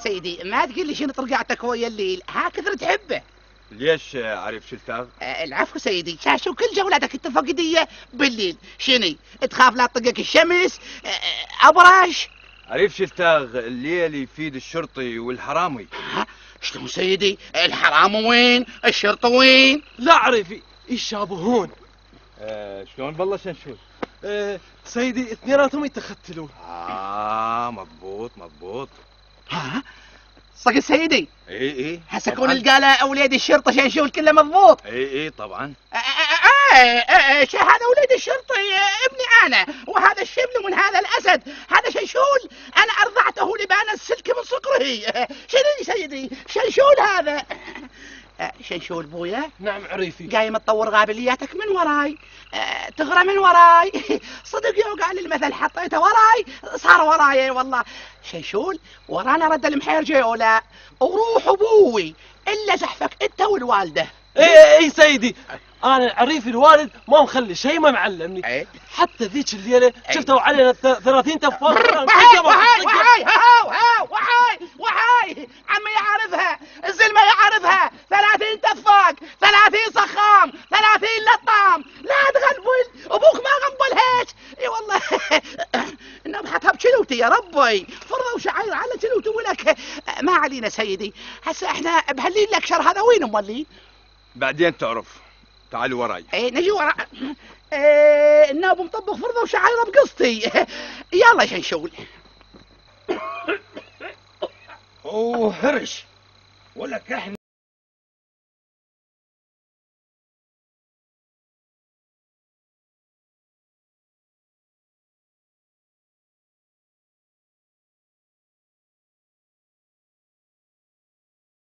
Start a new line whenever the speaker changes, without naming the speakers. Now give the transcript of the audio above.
سيدي ما تقول لي شنو طرقعتك ويا الليل هكذا تحبه؟
ليش عريف شلتاغ؟
العفو سيدي، شاشو كل جولاتك التفقدية بالليل، شني تخاف لا تطقك الشمس؟ ابرش
عريف شلتاغ الليل يفيد الشرطي والحرامي.
شلون سيدي؟ الحرام وين؟ الشرطة وين؟
لا عريفي يشابهون.
شلون بالله شنشول؟
سيدي اثنيناتهم يتختلون.
مضبوط.
ها صدق سيدي؟
ايه
هسه كون القالة اولاد الشرطة شنشول كله مضبوط.
ايه طبعا.
هذا ولد الشرطي ابني انا، وهذا الشبل من هذا الاسد، هذا شنشول انا ارضعته لبان السلك من صقره. شنو سيدي؟ شنشول هذا. شنشول بويا؟
نعم عريفي.
قايم تطور قابلياتك من وراي، تغرى من وراي. صدق يوقع المثل حطيته وراي صار وراي والله. شنشول ورانا رد المحير جيولا وروح ابوي الا زحفك انت والوالده.
اي سيدي، انا عريفي الوالد ما مخلي شيء ما معلمني. حتى ذيك الليله شفتوا علينا 30 تفاح.
وحاي عمي يعرفها، الزلمه يعرفها، 30 تفاق، 30 صخام، 30 لطام. لا تغلبل، ابوك ما غنبلهاش. اي والله نبحثها بشنوتي يا ربي، فرضه وشعير على شنوتي ولك. ما علينا سيدي، هسه احنا بهالليل الاكشر هذا وين مولين؟
بعدين تعرف. تعالوا وراي.
نجي ورا. الناب مطبخ فرضه وشعيره بقصتي. يلا شنشول.
هرش ولك احنا